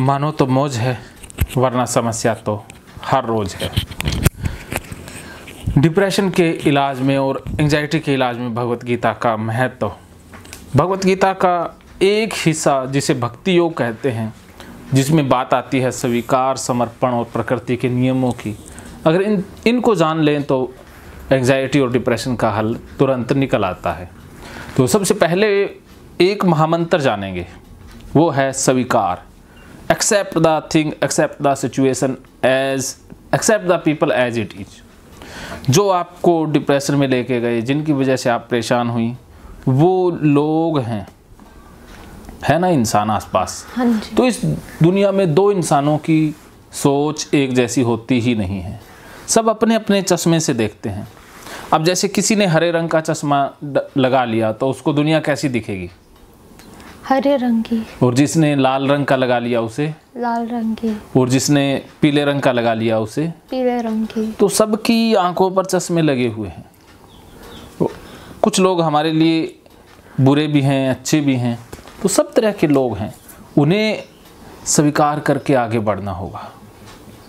मानो तो मौज है, वरना समस्या तो हर रोज है। डिप्रेशन के इलाज में और एंजाइटी के इलाज में भगवत गीता का महत्व। भगवत गीता का एक हिस्सा जिसे भक्ति योग कहते हैं, जिसमें बात आती है स्वीकार, समर्पण और प्रकृति के नियमों की। अगर इनको जान लें तो एंजाइटी और डिप्रेशन का हल तुरंत निकल आता है। तो सबसे पहले एक महामंत्र जानेंगे, वो है स्वीकार। Accept the thing, accept the situation as, accept the people as it is. जो आपको डिप्रेशन में लेके गए, जिनकी वजह से आप परेशान हुई, वो लोग हैं, है ना, इंसान आसपास। हाँ जी। तो इस दुनिया में दो इंसानों की सोच एक जैसी होती ही नहीं है। सब अपने अपने चश्मे से देखते हैं। अब जैसे किसी ने हरे रंग का चश्मा लगा लिया तो उसको दुनिया कैसी दिखेगी? हरे रंग की। और जिसने लाल रंग का लगा लिया उसे लाल रंग की। और जिसने पीले रंग का लगा लिया उसे पीले रंग की। तो सबकी आंखों पर चश्मे लगे हुए हैं। तो कुछ लोग हमारे लिए बुरे भी हैं, अच्छे भी हैं। तो सब तरह के लोग हैं, उन्हें स्वीकार करके आगे बढ़ना होगा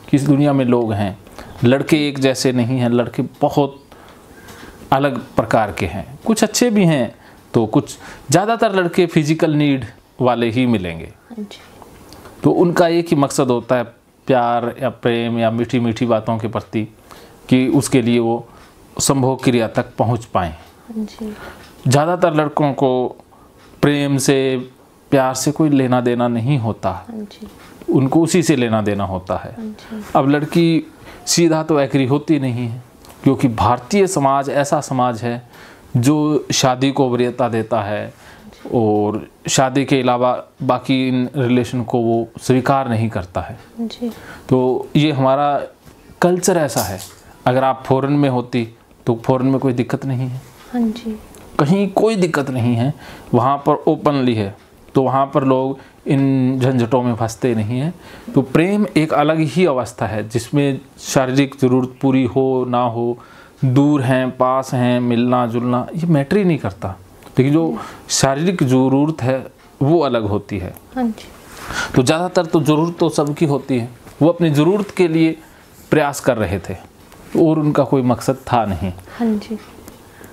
कि इस दुनिया में लोग हैं। लड़के एक जैसे नहीं हैं, लड़के बहुत अलग प्रकार के हैं। कुछ अच्छे भी हैं तो कुछ, ज़्यादातर लड़के फिजिकल नीड वाले ही मिलेंगे। तो उनका एक ही मकसद होता है प्यार या प्रेम या मीठी मीठी बातों के प्रति, कि उसके लिए वो संभोग क्रिया तक पहुंच पाएँ। ज़्यादातर लड़कों को प्रेम से, प्यार से कोई लेना देना नहीं होता, उनको उसी से लेना देना होता है। अब लड़की सीधा तो एग्री होती नहीं है, क्योंकि भारतीय समाज ऐसा समाज है जो शादी को वरीयता देता है और शादी के अलावा बाकी इन रिलेशन को वो स्वीकार नहीं करता है। तो ये हमारा कल्चर ऐसा है। अगर आप फॉरेन में होती तो फॉरेन में कोई दिक्कत नहीं है। हाँ जी। कहीं कोई दिक्कत नहीं है, वहाँ पर ओपनली है, तो वहाँ पर लोग इन झंझटों में फंसते नहीं हैं। तो प्रेम एक अलग ही अवस्था है जिसमें शारीरिक ज़रूरत पूरी हो ना हो, दूर हैं पास हैं, मिलना जुलना ये मैटर ही नहीं करता। लेकिन जो शारीरिक ज़रूरत है वो अलग होती है। हाँ जी। तो ज़्यादातर तो ज़रूरत तो सबकी होती है, वो अपनी ज़रूरत के लिए प्रयास कर रहे थे और उनका कोई मकसद था नहीं। हाँ जी।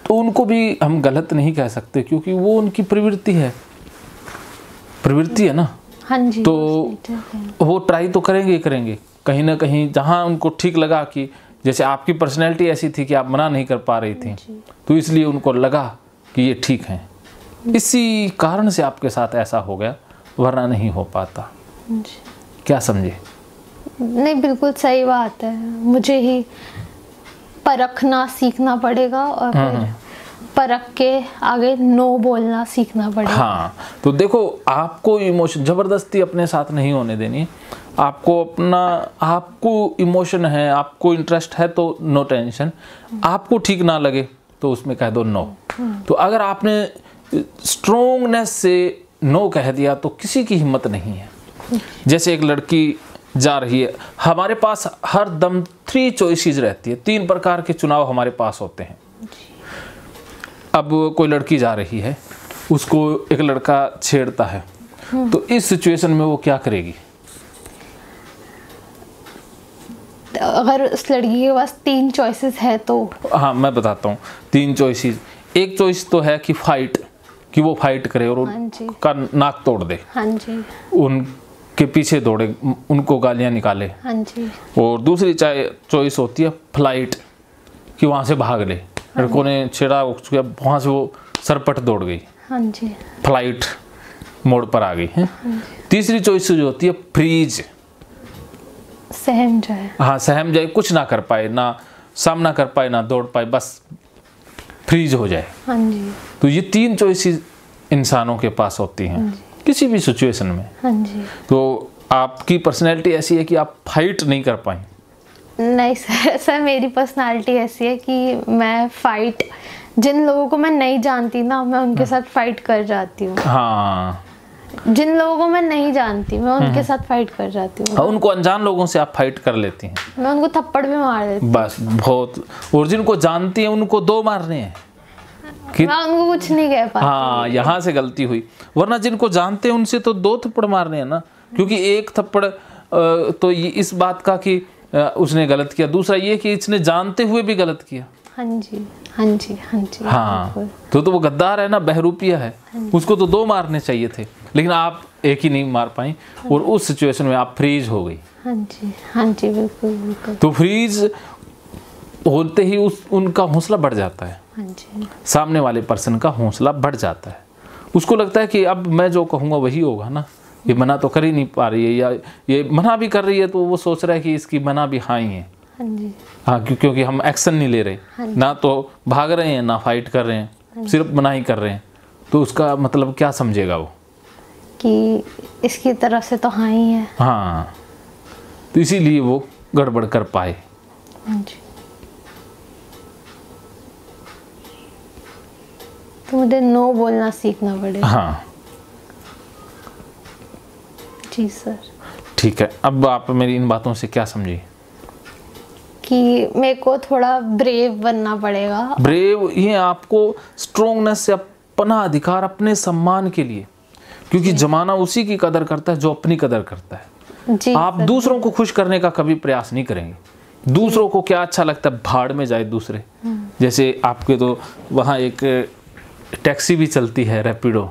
तो उनको भी हम गलत नहीं कह सकते, क्योंकि वो उनकी प्रवृत्ति है, प्रवृत्ति है ना। हाँ जी। तो वो ट्राई तो करेंगे ही करेंगे, कहीं ना कहीं जहाँ उनको ठीक लगा। कि जैसे आपकी पर्सनैलिटी ऐसी थी कि आप मना नहीं कर पा रही थी, तो इसलिए उनको लगा कि ये ठीक है, इसी कारण से आपके साथ ऐसा हो गया, वरना नहीं हो पाता। क्या समझे? नहीं, बिल्कुल सही बात है। मुझे ही परखना सीखना पड़ेगा और फिर परख के आगे नो बोलना सीखना पड़ेगा। हाँ, तो देखो, आपको इमोशन ज़बरदस्ती अपने साथ नहीं होने देनी। आपको अपना, आपको इमोशन है, आपको इंटरेस्ट है तो नो टेंशन। आपको ठीक ना लगे तो उसमें कह दो नो। तो अगर आपने स्ट्रोंगनेस से नो कह दिया तो किसी की हिम्मत नहीं है। जैसे एक लड़की जा रही है, हमारे पास हर दम 3 चॉइसेस रहती है, 3 प्रकार के चुनाव हमारे पास होते हैं। अब कोई लड़की जा रही है, उसको एक लड़का छेड़ता है, तो इस सिचुएशन में वो क्या करेगी? अगर उस लड़की के पास 3 चॉइसेस है तो, हाँ मैं बताता हूँ 3 चॉइसेस। एक चॉइस तो है कि फाइट, कि वो फाइट करे और उनका नाक तोड़ दे। हाँ जी। उनके पीछे दौड़े, उनको गालियाँ निकाले। हाँ जी। और दूसरी चॉइस होती है फ्लाइट, कि वहाँ से भाग ले। लड़कों ने छेड़ा, वहाँ से वो सरपट दौड़ गई। हाँ जी। फ्लाइट मोड पर आ गई है। तीसरी चॉइस जो होती है फ्रीज, सहम जाए। हाँ, सहम जाए, कुछ ना कर पाए, ना सामना कर पाए, ना दौड़ पाए, बस फ्रीज हो जाए। हाँ जी। तो ये 3 चॉइसेस इंसानों के पास होती हैं किसी भी सिचुएशन में। हाँ जी। तो आपकी पर्सनैलिटी ऐसी है कि आप फाइट नहीं कर पाए। नहीं सर, मेरी पर्सनालिटी ऐसी है कि मैं फाइट, जिन लोगों को मैं नहीं जानती ना, मैं उनके साथ फाइट कर जाती हूँ। हाँ, जिन लोगों को मैं नहीं जानती मैं उनके साथ फाइट कर जाती हूँ। उनको अनजान लोगों से आप फाइट कर लेती हैं। मैं उनको थप्पड़ भी मार देती हूँ बस, बहुत। और जिनको जानती हैं उनको 2 मारने हैं, मैं उनको कुछ नहीं कह पाती। हाँ, यहाँ से गलती हुई, वरना जिनको जानते हैं उनसे तो 2 थप्पड़ मारने हैं ना। क्योंकि एक थप्पड़ तो ये इस बात का कि उसने गलत किया, दूसरा ये कि इसने जानते हुए भी गलत किया। हाँ जी, हाँ जी, हाँ जी। हाँ, तो वो गद्दार है ना, बहरूपिया है, उसको तो 2 मारने चाहिए थे, लेकिन आप एक ही नहीं मार पाई और उस सिचुएशन में आप फ्रीज हो गई। हाँ जी, हाँ जी, बिल्कुल बिल्कुल। तो फ्रीज होते ही उनका हौसला बढ़ जाता है। हाँ जी। सामने वाले पर्सन का हौसला बढ़ जाता है, उसको लगता है कि अब मैं जो कहूँगा वही होगा ना, ये मना तो कर ही नहीं पा रही है, या ये मना भी कर रही है तो वो सोच रहा है कि इसकी मना भी हाँ ही है। हाँ जी। हाँ, क्योंकि हम एक्शन नहीं ले रहे, ना तो भाग रहे हैं ना फाइट कर रहे हैं, सिर्फ मना ही कर रहे हैं, तो उसका मतलब क्या समझेगा वो कि इसकी तरफ से तो हाँ ही है। हाँ, तो इसीलिए वो गड़बड़ कर पाए। हाँ जी। तो मुझे नो बोलना सीखना पड़ेगा। हाँ जी सर। ठीक है, अब आप मेरी इन बातों से क्या समझिए? कि मेरे को थोड़ा ब्रेव बनना पड़ेगा। ब्रेव, ये आपको स्ट्रोंगनेस या पना अधिकार अपने सम्मान के लिए, क्योंकि जमाना उसी की कदर करता है जो अपनी कदर करता है। जी आप दूसरों को खुश करने का कभी प्रयास नहीं करेंगे, दूसरों को क्या अच्छा लगता है भाड़ में जाए दूसरे। जैसे आपके तो वहाँ एक टैक्सी भी चलती है, रैपिडो।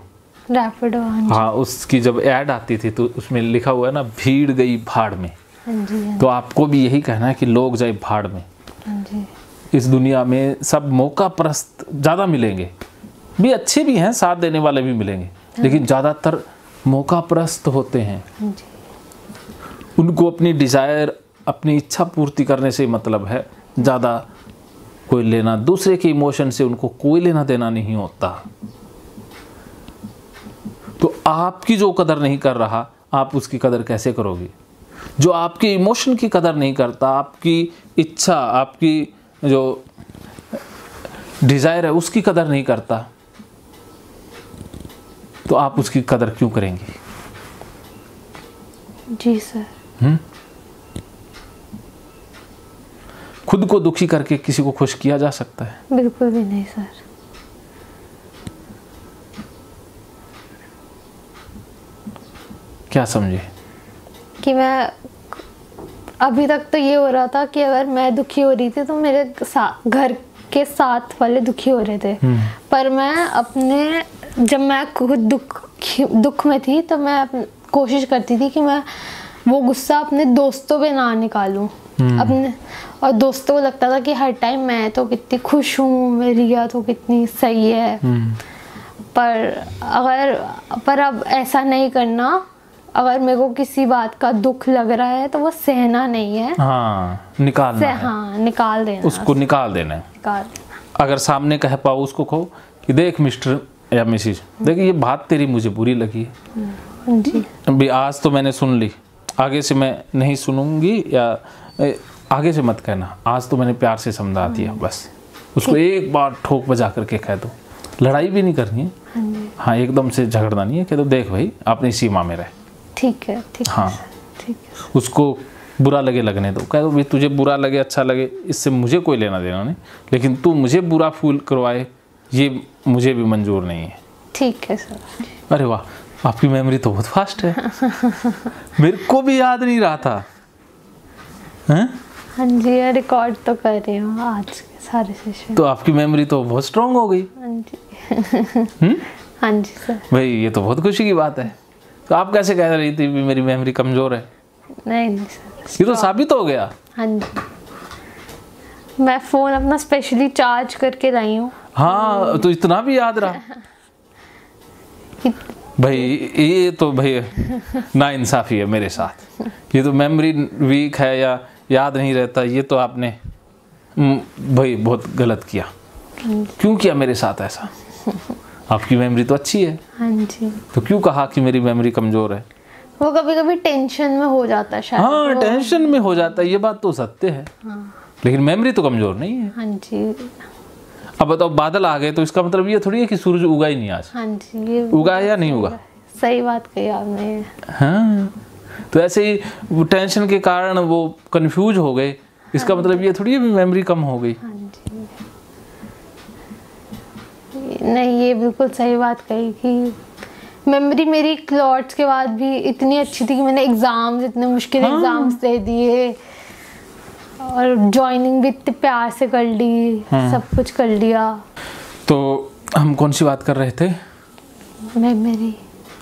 हाँ, उसकी जब ऐड आती थी तो उसमें लिखा हुआ है ना, भीड़ गई भाड़ में। तो आपको भी यही कहना है कि लोग जाए भाड़ में। इस दुनिया में सब मौका परस्त ज़्यादा मिलेंगे, भी अच्छे भी हैं, साथ देने वाले भी मिलेंगे, लेकिन ज़्यादातर मौका परस्त होते हैं। उनको अपनी डिज़ायर, अपनी इच्छा पूर्ति करने से मतलब है, ज़्यादा कोई लेना, दूसरे के इमोशन से उनको कोई लेना देना नहीं होता। तो आपकी जो कदर नहीं कर रहा, आप उसकी कदर कैसे करोगे? जो आपके इमोशन की कदर नहीं करता, आपकी इच्छा, आपकी जो डिज़ायर है उसकी कदर नहीं करता, तो आप उसकी कदर क्यों करेंगे? जी सर। खुद को दुखी करके किसी को खुश किया जा सकता है? बिल्कुल भी नहीं सर। क्या समझे? कि मैं अभी तक तो ये हो रहा था कि अगर मैं दुखी हो रही थी तो मेरे घर के साथ वाले दुखी हो रहे थे, पर मैं अपने, जब मैं खुद दुख में थी तो मैं कोशिश करती थी कि मैं वो गुस्सा अपने दोस्तों पे ना निकालूं अपने, और दोस्तों को लगता था कि हर टाइम मैं तो कितनी खुश हूँ, मेरी रिया तो कितनी सही है। पर अब ऐसा नहीं करना। अगर मेरे को किसी बात का दुख लग रहा है तो वो सहना नहीं है, हाँ, निकालना है। हाँ, निकाल देना, उसको निकाल देना है। निकाल देना। अगर सामने कह पाओ उसको, कहो कि देख मिस्टर या मिसिज, देख ये बात तेरी मुझे बुरी लगी है जी, अभी आज तो मैंने सुन ली, आगे से मैं नहीं सुनूंगी, या आगे से मत कहना, आज तो मैंने प्यार से समझा दिया, बस उसको एक बार ठोक बजा करके कह दो। लड़ाई भी नहीं करनी है, हाँ, एकदम से झगड़ना नहीं है, कह दो देख भाई अपनी सीमा में रहे। ठीक है, ठीक हाँ, ठीक है। उसको बुरा लगे लगने दो, कह दो भाई तुझे बुरा लगे अच्छा लगे इससे मुझे कोई लेना देना नहीं, लेकिन तू मुझे बुरा फील करवाए ये मुझे भी मंजूर नहीं है। ठीक है सर। अरे वाह, आपकी मेमोरी तो बहुत फास्ट है। मेरे को भी याद नहीं रहा था। हैं? हाँ जी, रिकॉर्ड तो कर रही हूँ आज के सारे सेशन। तो आपकी मेमोरी तो बहुत स्ट्रांग हो गई। हाँ जी। हाँ जी सर। भाई ये तो बहुत खुशी की बात है। तो आप कैसे कह रही थी भी मेरी मेमोरी कमजोर है? नहीं सर, ये तो साबित हो गया। हाँ जी, मैं फोन अपना स्पेशली चार्ज करके लाई हूँ। हाँ, तो इतना भी याद रहा। भाई ये तो भाई ना इंसाफी है मेरे साथ। ये तो मेमोरी वीक है या याद नहीं रहता, ये तो आपने भाई बहुत गलत किया। क्यों किया मेरे साथ ऐसा? आपकी मेमोरी तो अच्छी है। हाँ जी। तो क्यों कहा कि मेरी मेमोरी कमजोर है? वो कभी कभी टेंशन में हो जाता है शायद। हाँ, टेंशन में हो जाता है, ये बात तो सत्य है। हाँ। लेकिन मेमोरी तो कमजोर नहीं है। हाँ जी। अब बताओ, बादल आ गए तो इसका मतलब ये थोड़ी है कि सूरज उगा ही नहीं आज। हाँ जी, उगा या नहीं उगा? सही बात कही आपने। हाँ, तो ऐसे ही वो टेंशन के कारण वो कंफ्यूज हो गए, इसका मतलब ये थोड़ी है मेमोरी कम हो गई। हाँ जी, नहीं, ये बिल्कुल सही बात कही कि मेमोरी मेरी क्लॉट्स के बाद भी इतनी अच्छी थी कि मैंने एग्जाम्स, इतने मुश्किल एग्जाम्स दे दिए और ज्वाइनिंग भी इतने प्यार से कर ली, सब कुछ कर लिया। तो हम कौन सी बात कर रहे थे? मेमोरी।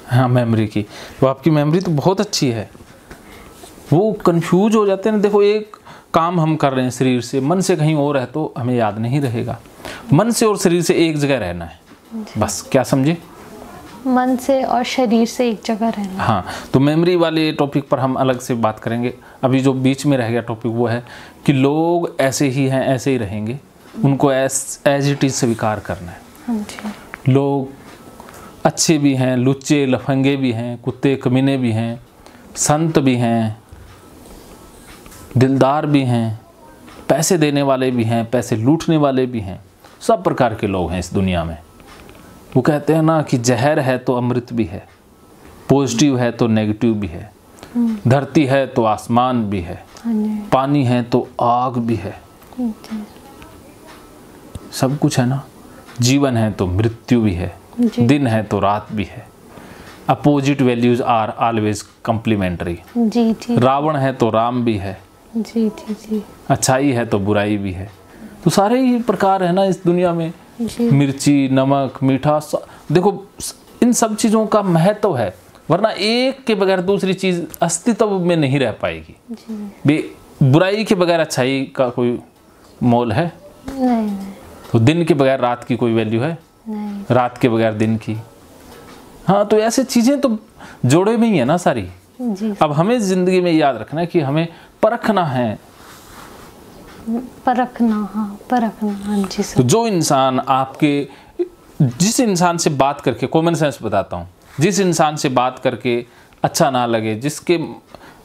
हाँ, मेमोरी की। तो आपकी मेमोरी तो बहुत अच्छी है। वो कंफ्यूज हो जाते हैं। देखो, एक काम हम कर रहे हैं शरीर से, मन से कहीं और है तो हमें याद नहीं रहेगा। मन से और शरीर से एक जगह रहना है बस। क्या समझे? मन से और शरीर से एक जगह रहना। हाँ, तो मेमोरी वाले टॉपिक पर हम अलग से बात करेंगे। अभी जो बीच में रह गया टॉपिक वो है कि लोग ऐसे ही हैं, ऐसे ही रहेंगे, उनको एज इट इज स्वीकार करना है। लोग अच्छे भी हैं, लुच्चे लफंगे भी हैं, कुत्ते कमीने भी हैं, संत भी हैं, दिलदार भी हैं, पैसे देने वाले भी हैं, पैसे लूटने वाले भी हैं, सब प्रकार के लोग हैं इस दुनिया में। वो कहते हैं ना कि जहर है तो अमृत भी है, पॉजिटिव है तो नेगेटिव भी है, धरती है तो आसमान भी है, पानी है तो आग भी है, सब कुछ है ना। जीवन है तो मृत्यु भी है, दिन है तो रात भी है। Opposite values are always complementary. Ravan है तो राम भी है, अच्छाई है तो बुराई भी है। तो सारे ही प्रकार है ना इस दुनिया में। मिर्ची, नमक, मीठा, देखो इन सब चीज़ों का महत्व है, वरना एक के बगैर दूसरी चीज़ अस्तित्व में नहीं रह पाएगी। बुराई के बगैर अच्छाई का कोई मोल है? नहीं। तो दिन के बगैर रात की कोई वैल्यू है? नहीं। रात के बगैर दिन की। हाँ, तो ऐसे चीज़ें तो जोड़े में ही है ना सारी। अब हमें ज़िंदगी में याद रखना है कि हमें परखना है। परखना, हाँ जी सर। तो जो इंसान आपके, जिस इंसान से बात करके, कॉमन सेंस बताता हूँ, जिस इंसान से बात करके अच्छा ना लगे, जिसके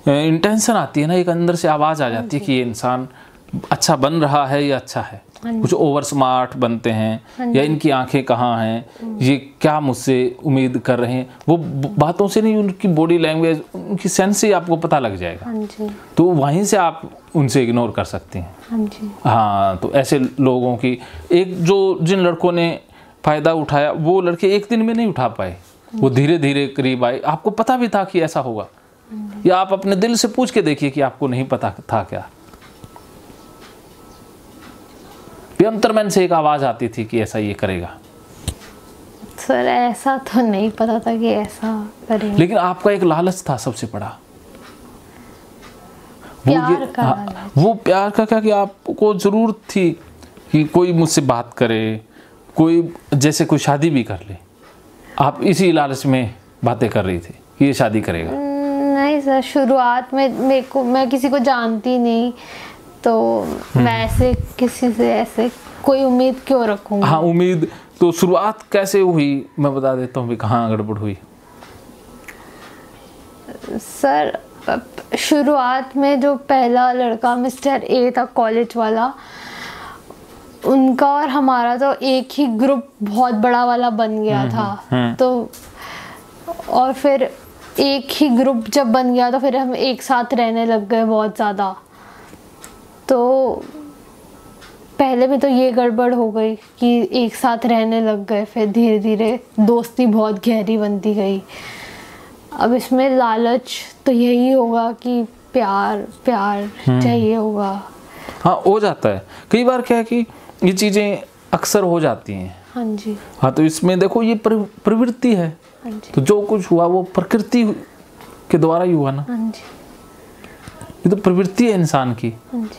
इंटेंशन आती है ना, एक अंदर से आवाज़ आ जाती है कि ये इंसान अच्छा बन रहा है या अच्छा है। कुछ ओवर स्मार्ट बनते हैं या इनकी आंखें कहाँ हैं, ये क्या मुझसे उम्मीद कर रहे हैं, वो बातों से नहीं, उनकी बॉडी लैंग्वेज, उनकी सेंस से आपको पता लग जाएगा। तो वहीं से आप उनसे इग्नोर कर सकते हैं। हाँ, तो ऐसे लोगों की जिन लड़कों ने फ़ायदा उठाया, वो लड़के एक दिन में नहीं उठा पाए, वो धीरे धीरे करीब आए। आपको पता भी था कि ऐसा होगा, या आप अपने दिल से पूछ के देखिए कि आपको नहीं पता था क्या? अंतर्मन से एक आवाज आती थी कि ऐसा ये करेगा। सर ऐसा तो नहीं पता था कि ऐसा करेगा, लेकिन आपका एक लालच था सबसे बड़ा, प्यार का लालच। वो प्यार का क्या कि आपको जरूरत थी कि कोई मुझसे बात करे, कोई जैसे कोई शादी भी कर ले। आप इसी लालच में बातें कर रही थी कि ये शादी करेगा। नहीं सर, शुरुआत में मैं किसी को जानती नहीं, तो मैं ऐसे किसी से ऐसे कोई उम्मीद क्यों रखूंगी? हाँ, उम्मीद तो शुरुआत कैसे हुई मैं बता देता हूँ भी कहाँ गड़बड़ हुई। सर शुरुआत में जो पहला लड़का मिस्टर ए था, कॉलेज वाला, उनका और हमारा तो एक ही ग्रुप बहुत बड़ा वाला बन गया था। तो और फिर एक ही ग्रुप जब बन गया तो फिर हम एक साथ रहने लग गए बहुत ज़्यादा। तो पहले में तो ये गड़बड़ हो गई कि एक साथ रहने लग गए, फिर धीरे धीरे दोस्ती बहुत गहरी बनती गई। अब इसमें लालच तो यही होगा कि प्यार चाहिए होगा। हाँ, हो जाता है कई बार। क्या है कि ये चीज़ें अक्सर हो जाती हैं। हाँ जी। हाँ, तो इसमें देखो ये प्रवृत्ति है। हाँ जी। तो जो कुछ हुआ वो प्रकृति के द्वारा ही हुआ ना। हाँ जी। ये तो प्रवृत्ति है इंसान की। हाँ जी।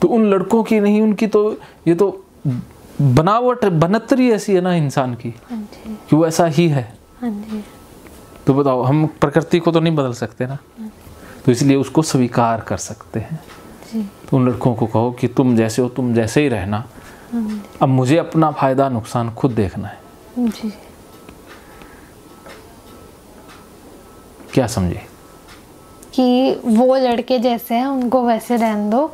तो उन लड़कों की नहीं, उनकी तो ये तो बनावट बनतरी ऐसी है ना इंसान की कि वो ऐसा ही है। तो बताओ, हम प्रकृति को तो नहीं बदल सकते ना, तो इसलिए उसको स्वीकार कर सकते हैं। तो उन लड़कों को कहो कि तुम जैसे हो तुम जैसे ही रहना, अब मुझे अपना फायदा नुकसान खुद देखना है। क्या समझे? कि वो लड़के जैसे हैं उनको वैसे रहने दो,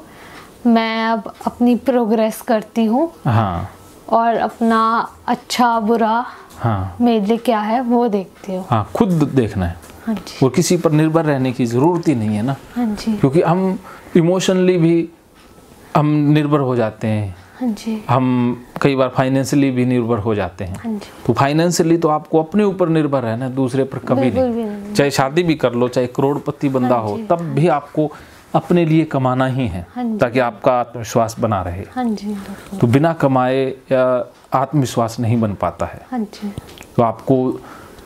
मैं अब अपनी प्रोग्रेस करती हूँ। हाँ। और अपना अच्छा बुरा, हाँ, मेरे लिए क्या है वो देखती हूँ। हाँ, खुद देखना है। हाँ जी। और किसी पर निर्भर रहने की ज़रूरत ही नहीं है ना। हाँ जी। क्योंकि हम इमोशनली भी हम निर्भर हो जाते हैं, हाँ जी। हम कई बार फाइनेंशियली भी निर्भर हो जाते हैं। हाँ जी। तो फाइनेंशियली तो आपको अपने ऊपर निर्भर रहना है, दूसरे पर कभी नहीं। चाहे शादी भी कर लो, चाहे करोड़पति बंदा हो, तब भी आपको अपने लिए कमाना ही है, ताकि आपका आत्मविश्वास बना रहे। हाँ जी। तो बिना कमाए या आत्मविश्वास नहीं बन पाता है। हाँ जी। तो आपको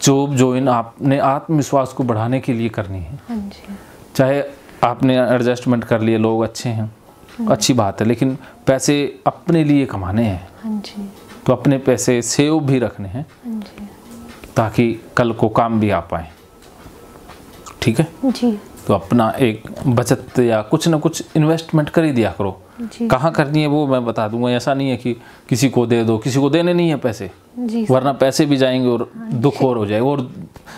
जॉब ज्वाइन आपने आत्मविश्वास को बढ़ाने के लिए करनी है। हाँ जी। चाहे आपने एडजस्टमेंट कर लिए, लोग अच्छे हैं, अच्छी बात है, लेकिन पैसे अपने लिए कमाने हैं। हाँ जी। तो अपने पैसे सेव भी रखने हैं, हाँ जी, ताकि कल को काम भी आ पाए। ठीक है जी। तो अपना एक बचत या कुछ ना कुछ इन्वेस्टमेंट कर ही दिया करो। कहाँ करनी है वो मैं बता दूंगा। ऐसा नहीं है कि किसी को दे दो, किसी को देने नहीं है पैसे, वरना पैसे भी जाएंगे और दुख और हो जाएगा और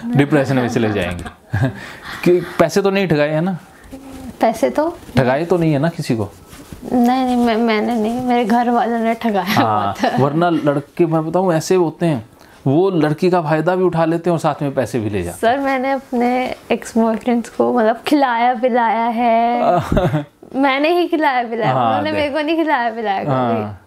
डिप्रेशन में चले जाएंगे। कि पैसे तो नहीं ठगाए है ना? पैसे तो ठगाए तो नहीं है ना किसी को? नहीं, मैंने नहीं, मेरे घर वालों ने ठगाया। हाँ, वरना लड़के मैं बताऊँ ऐसे होते हैं, वो लड़की का फायदा भी उठा लेते हैं और साथ में पैसे भी ले जाते हैं। सर मैंने अपने एक्स बॉयफ्रेंड्स को मतलब खिलाया पिलाया है। मैंने ही खिलाया पिलाया, उन्होंने मेरे को नहीं खिलाया पिलाया।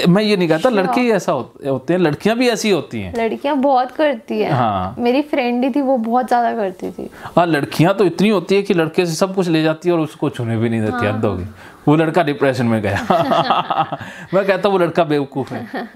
मैं ये नहीं कहता लड़के ही ऐसा होते हैं, लड़कियां भी ऐसी होती हैं। लड़कियां बहुत करती हैं। हाँ। मेरी फ्रेंड ही थी, वो बहुत ज्यादा करती थी। हाँ, लड़कियां तो इतनी होती है कि लड़के से सब कुछ ले जाती है और उसको छूने भी नहीं देती। हद होगी, वो लड़का डिप्रेशन में गया। मैं कहता हूँ वो लड़का बेवकूफ है।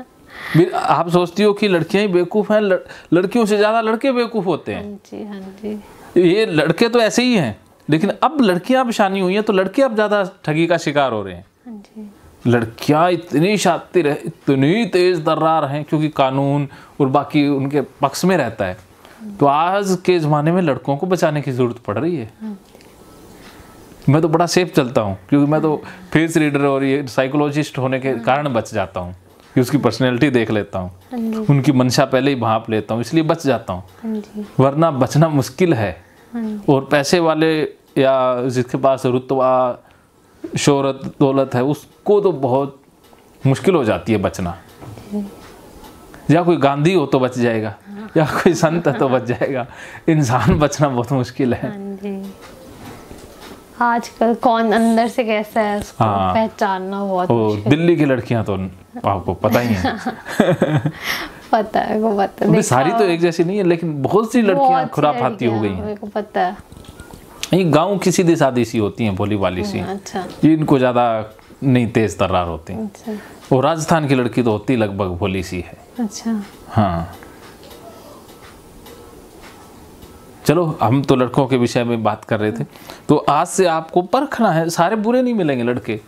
आप सोचती हो कि लड़कियां ही बेवकूफ हैं, लड़कियों से ज्यादा लड़के बेवकूफ होते हैं। जी, हाँ जी। ये लड़के तो ऐसे ही हैं, लेकिन अब लड़कियां अब शानी हुई हैं तो लड़के अब ज्यादा ठगी का शिकार हो रहे हैं। हाँ जी। लड़कियां इतनी शातिर है, इतनी तेज तर्रार हैं, क्योंकि कानून और बाकी उनके पक्ष में रहता है। तो आज के ज़माने में लड़कों को बचाने की ज़रूरत पड़ रही है। मैं तो बड़ा सेफ चलता हूँ, क्योंकि मैं तो फेस रीडर और ये साइकोलॉजिस्ट होने के कारण बच जाता हूँ, कि उसकी पर्सनैलिटी देख लेता हूँ, उनकी मंशा पहले ही भांप लेता हूँ, इसलिए बच जाता हूँ। वरना बचना मुश्किल है। और पैसे वाले या जिसके पास रुतबा शोहरत दौलत है, उसको तो बहुत मुश्किल हो जाती है बचना। या कोई गांधी हो तो बच जाएगा, या कोई संत है तो बच जाएगा, इंसान बचना बहुत मुश्किल है। आजकल कौन अंदर से कैसा है उसको पहचानना बहुत मुश्किल। दिल्ली की लड़कियां तो आपको पता ही है। पता है, को पता है। सारी तो एक जैसी नहीं है, लेकिन बहुत सी लड़कियां खुराफाती हो गई हैं। मेरे को पता है। ये गांव की सीधी सादी सी होती हैं, भोली वाली सी। अच्छा। इनको ज्यादा नहीं तेज तर्रार होती। अच्छा। और राजस्थान की लड़की तो होती लगभग भोली सी है। अच्छा। हाँ, चलो हम तो लड़कों के विषय में बात कर रहे थे। तो आज से आपको परखना है, सारे बुरे नहीं मिलेंगे लड़के,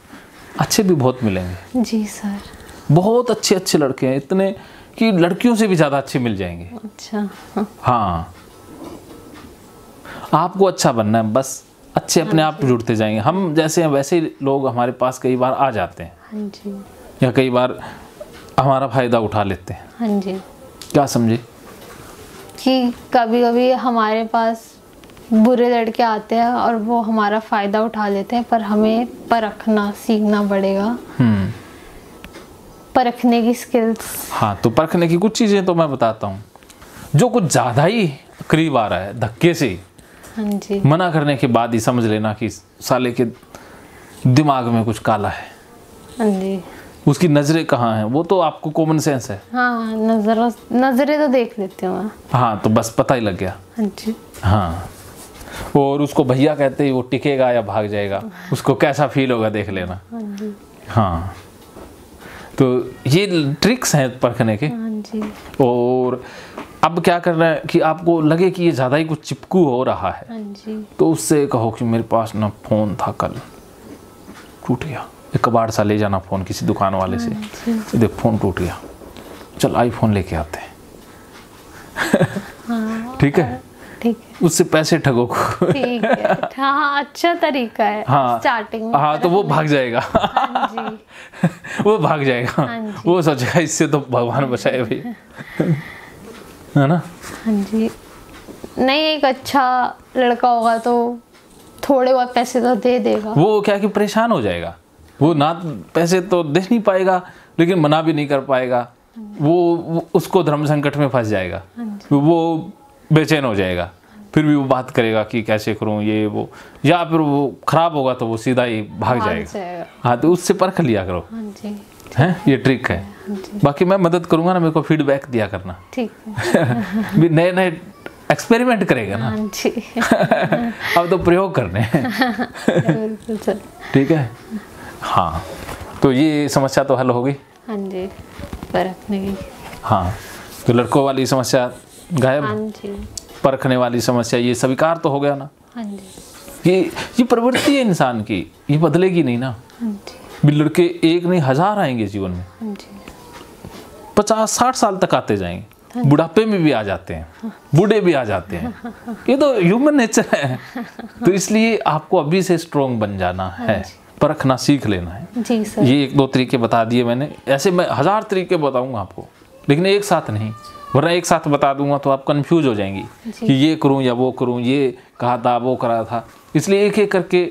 अच्छे भी बहुत मिलेंगे। जी सर। बहुत अच्छे अच्छे लड़के हैं, इतने कि लड़कियों से भी ज्यादा अच्छे मिल जाएंगे। अच्छा। हाँ, आपको अच्छा बनना है, बस अच्छे अपने आप जुड़ते जाएंगे। हम जैसे हैं वैसे ही लोग हमारे पास कई बार आ जाते हैं। हाँ जी। या कई बार हमारा फायदा उठा लेते हैं। हाँ जी। क्या समझे? कि कभी कभी हमारे पास बुरे लड़के आते हैं और वो हमारा फायदा उठा लेते हैं, पर हमें परखना सीखना पड़ेगा। परखने की स्किल्स। हाँ, तो परखने की कुछ चीजें तो मैं बताता हूँ। जो कुछ ज्यादा ही करीब आ रहा है, धक्के से हाँ जी, मना करने के बाद ही समझ लेना कि साले के दिमाग में कुछ काला है। हाँ जी। उसकी नजरें कहाँ हैं, वो तो आपको कॉमन सेंस है। हाँ, नजरें तो देख लेती हूँ मैं। हाँ, तो बस पता ही लग गया। हाँ जी। हाँ, और उसको भैया कहते ही वो टिकेगा या भाग जाएगा, उसको कैसा फील होगा देख लेना। हाँ जी। हाँ, तो ये ट्रिक्स हैं परखने के। हाँ जी। और अब क्या करना है कि आपको लगे कि ये ज़्यादा ही कुछ चिपकू हो रहा है। हाँ जी। तो उससे कहो कि मेरे पास ना फ़ोन था, कल टूट गया, एक कबाड़ सा ले जाना फ़ोन किसी दुकान वाले से, देख फ़ोन टूट गया, चल आईफोन लेके आते हैं। हाँ, ठीक है, ठीक है, उससे पैसे ठगो। ठीक है। हाँ, अच्छा तरीका है। हाँ, स्टार्टिंग में। हाँ, तो वो भाग जाएगा। हाँ जी। वो भाग जाएगा। हाँ जी। वो सोचेगा इससे तो भगवान बचाए भाई, है ना। हाँ जी। नहीं, एक अच्छा लड़का होगा तो थोड़े बहुत पैसे तो दे देगा। वो क्या कि परेशान हो जाएगा, वो ना पैसे तो दे नहीं पाएगा, लेकिन मना भी नहीं कर पाएगा। वो उसको धर्म संकट में फंस जाएगा, वो बेचैन हो जाएगा। फिर भी वो बात करेगा कि कैसे करूँ ये वो, या फिर वो खराब होगा तो वो सीधा ही भाग जाएगा। हाँ, तो उससे परख लिया करो। हाँ जी, है ये ट्रिक है। बाकी मैं मदद करूंगा ना, मेरे को फीडबैक दिया करना। ठीक है। भी नए नए एक्सपेरिमेंट करेगा ना। हाँ जी। अब तो प्रयोग करने हैं। बिल्कुल सर। ठीक है। हाँ, तो ये समस्या तो हल हो गई। हाँ जी, परखने की। हाँ, तो लड़कों वाली समस्या गायब। हाँ जी। परखने वाली समस्या, ये स्वीकार तो हो गया ना। हाँ जी। ये प्रवृत्ति है इंसान की, ये बदलेगी नहीं ना। हाँ जी। भी लड़के एक नहीं 1000 आएंगे जीवन में। हाँ जी। 50-60 साल तक आते जाएंगे, बुढ़ापे में भी आ जाते हैं, बूढ़े भी आ जाते हैं। ये तो ह्यूमन नेचर है। तो इसलिए आपको अभी से स्ट्रॉन्ग बन जाना है, परखना सीख लेना है। जी सर। ये 1-2 तरीके बता दिए मैंने, ऐसे मैं 1000 तरीके बताऊंगा आपको, लेकिन एक साथ नहीं, वरना एक साथ बता दूंगा तो आप कंफ्यूज हो जाएंगी कि ये करूं या वो करूं, ये कहा था वो करा था। इसलिए एक एक करके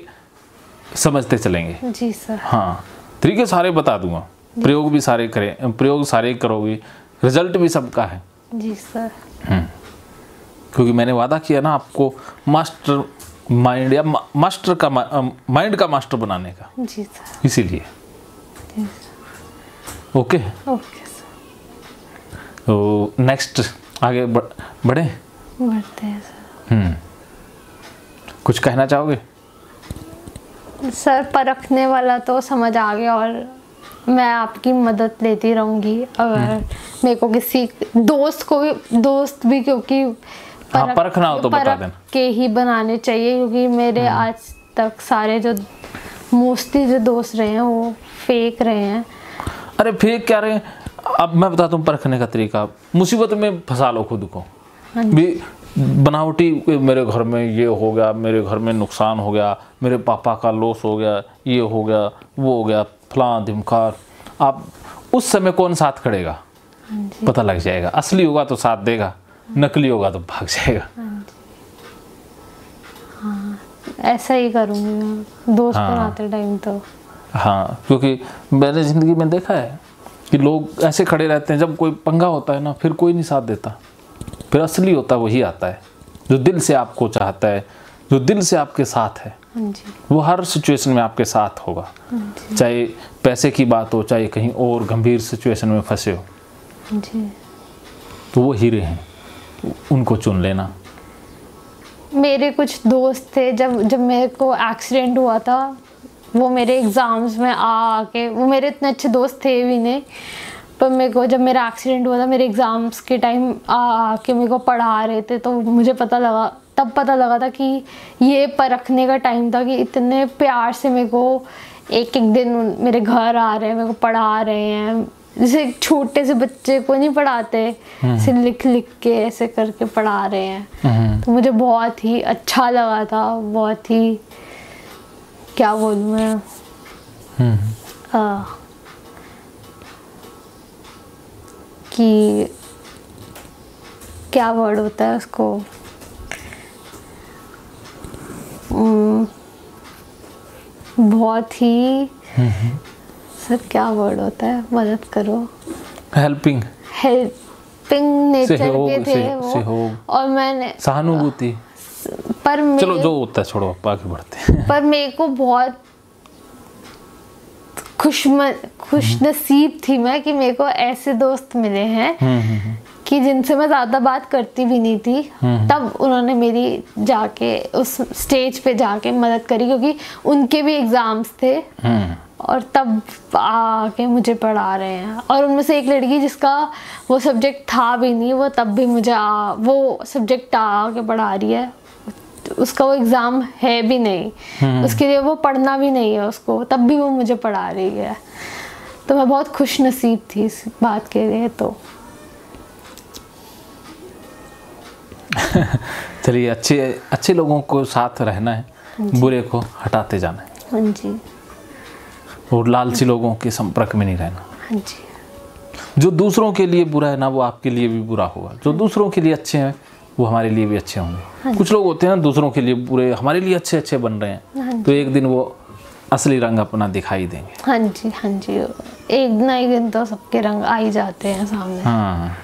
समझते चलेंगे। जी सर। हाँ, तरीके सारे बता दूंगा, प्रयोग भी सारे करें, प्रयोग सारे करोगे, रिजल्ट भी सबका है। जी सर। क्योंकि मैंने वादा किया ना आपको मास्टर माइंड या मास्टर का माइंड का मास्टर बनाने का। जी सर। इसीलिए ओके। Okay sir. तो नेक्स्ट आगे बढ़े। बढ़ते हैं सर। कुछ कहना चाहोगे? सर, परखने वाला तो समझ आ गया, और मैं आपकी मदद लेती रहूंगी। अगर मेरे को किसी दोस्त भी क्योंकि परखना हो तो बता देना, के ही बनाने चाहिए, क्योंकि मेरे आज तक सारे जो मोस्टली जो दोस्त रहे हैं वो फेक रहे हैं। अरे फेक क्या रहे हैं? अब मैं बताता हूँ परखने का तरीका। मुसीबत में फंसा लो खुद को भी, बनावटी, मेरे घर में ये हो गया, मेरे घर में नुकसान हो गया, मेरे पापा का लॉस हो गया, ये हो गया, वो हो गया, फलां धिमकार। आप उस समय कौन साथ खड़ेगा पता लग जाएगा। असली होगा तो साथ देगा, नकली होगा तो भाग जाएगा। हाँ, ऐसा ही करूँगी मैं दोस्त बनाते टाइम तो। हाँ, क्योंकि मैंने ज़िंदगी में देखा है कि लोग ऐसे खड़े रहते हैं, जब कोई पंगा होता है ना फिर कोई नहीं साथ देता। फिर असली होता है वही आता है जो दिल से आपको चाहता है, जो दिल से आपके साथ है। वो हर सिचुएशन में आपके साथ होगा, चाहे पैसे की बात हो, चाहे कहीं और गंभीर सिचुएशन में फंसे हो। तो वो हीरे हैं, उनको चुन लेना। मेरे कुछ दोस्त थे, जब मेरे को एक्सीडेंट हुआ था, वो मेरे एग्ज़ाम्स में आके, वो मेरे इतने अच्छे दोस्त थे भी नहीं, पर मेरे को जब मेरा एक्सीडेंट हुआ था, मेरे एग्ज़ाम्स के टाइम आके मेरे को पढ़ा रहे थे, तो मुझे तब पता लगा था कि ये परखने का टाइम था कि इतने प्यार से मेरे को एक दिन मेरे घर आ रहे हैं, मेरे को पढ़ा रहे हैं। जैसे एक छोटे से बच्चे को नहीं पढ़ाते, ऐसे लिख के ऐसे करके पढ़ा रहे हैं। तो मुझे बहुत ही अच्छा लगा था, बहुत ही, क्या बोलूँ मैं, कि क्या वर्ड होता है उसको, बहुत ही सर, क्या वर्ड होता है, मदद करो। हेल्पिंग नेचर के थे वो, और मैंने सहानुभूति, पर चलो जो होता है छोड़ो, आगे बढ़ते हैं। पर मेरे को बहुत खुश नसीब थी मैं कि मेरे को ऐसे दोस्त मिले हैं कि जिनसे मैं ज़्यादा बात करती भी नहीं थी, तब उन्होंने मेरी जाके उस स्टेज पे जाके मदद करी, क्योंकि उनके भी एग्ज़ाम्स थे और तब आके मुझे पढ़ा रहे हैं। और उनमें से एक लड़की जिसका वो सब्जेक्ट था भी नहीं, वो तब भी मुझे वो सब्जेक्ट आके पढ़ा रही है। उसका वो एग्ज़ाम है भी नहीं, उसके लिए वो पढ़ना भी नहीं है उसको, तब भी वो मुझे पढ़ा रही है। तो मैं बहुत खुश नसीब थी इस बात के लिए। तो चलिए, अच्छे लोगों को साथ रहना है, बुरे को हटाते जाना है। हाँ जी। और लालची लोगों के संपर्क में नहीं रहना। हाँ जी। जो दूसरों के लिए बुरा है ना, वो आपके लिए भी बुरा होगा। जो दूसरों के लिए अच्छे हैं वो हमारे लिए भी अच्छे होंगे। हाँ, कुछ लोग होते हैं ना, दूसरों के लिए बुरे, हमारे लिए अच्छे बन रहे हैं। हाँ, तो एक दिन वो असली रंग अपना दिखाई देंगे। हाँ जी, हाँ जी, एक ना एक दिन तो सबके रंग आ ही जाते हैं सामने। हाँ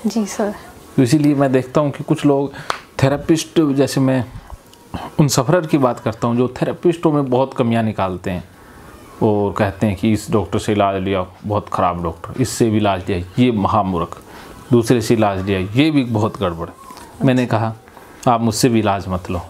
जी सर। तो इसीलिए मैं देखता हूँ कि कुछ लोग थेरेपिस्ट, जैसे मैं उन सफ़रर की बात करता हूँ जो थेरेपिस्टों में बहुत कमियां निकालते हैं और कहते हैं कि इस डॉक्टर से इलाज लिया बहुत ख़राब डॉक्टर, इससे भी इलाज लिया ये महामूर्ख, दूसरे से इलाज लिया ये भी बहुत गड़बड़। मैंने कहा आप मुझसे भी इलाज मत लो,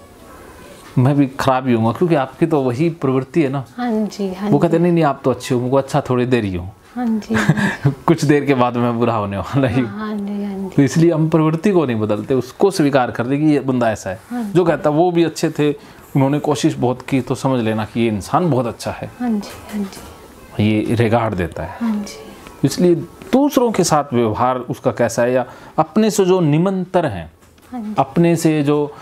मैं भी ख़राब ही हूँ, क्योंकि आपकी तो वही प्रवृत्ति है ना। हाँ जी, हाँ वो कहते नहीं आप तो अच्छे हो, मुझको अच्छा थोड़ी देर ही हूँ। हाँ जी, हाँ कुछ देर के बाद मैं बुरा होने वाला ही। हाँ जी, हाँ जी। तो इसलिए हम प्रवृत्ति को नहीं बदलते, उसको स्वीकार कर दे कि ये बंदा ऐसा है। जो कहता वो भी अच्छे थे, उन्होंने कोशिश बहुत की, तो समझ लेना कि ये इंसान बहुत अच्छा है। हाँ जी, हाँ जी। ये रिगार्ड देता है। हाँ जी। इसलिए दूसरों के साथ व्यवहार उसका कैसा है, या अपने से जो निमंतर हैं, अपने से जो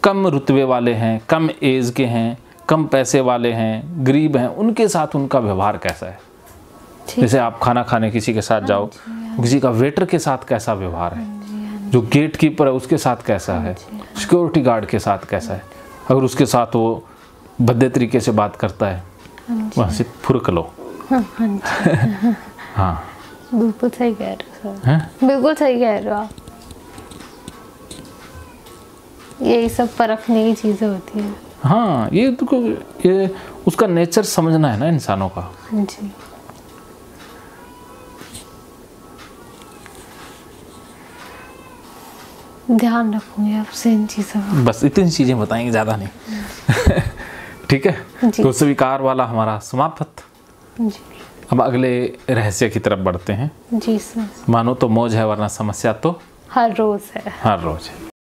कम रुतबे वाले हैं, कम एज के हैं, कम पैसे वाले हैं, गरीब हैं, उनके साथ उनका व्यवहार कैसा है। जैसे आप खाना खाने किसी के साथ जाओ, किसी का वेटर के साथ कैसा व्यवहार है, जो गेट कीपर है उसके साथ कैसा है, सिक्योरिटी गार्ड के साथ कैसा है। अगर उसके साथ वो भद्दे तरीके से बात करता है, वहाँ से फुर्क लो। हाँ बिल्कुल सही कह रहे हो सर, बिल्कुल सही कह रहे हो आप। यही सब परखने की चीज़ें होती हैं। हाँ, ये उसका नेचर समझना है ना इंसानों का। हाँ जी। ध्यान रखूंगी आपसे इन चीज़ों का। बस इतनी चीज़ें बताएंगे, ज़्यादा नहीं। ठीक है, तो स्वीकार वाला हमारा समाप्त। जी। अब अगले रहस्य की तरफ बढ़ते हैं। जी सर। मानो तो मौज है, वरना समस्या तो हर रोज़ है। हर रोज़ है।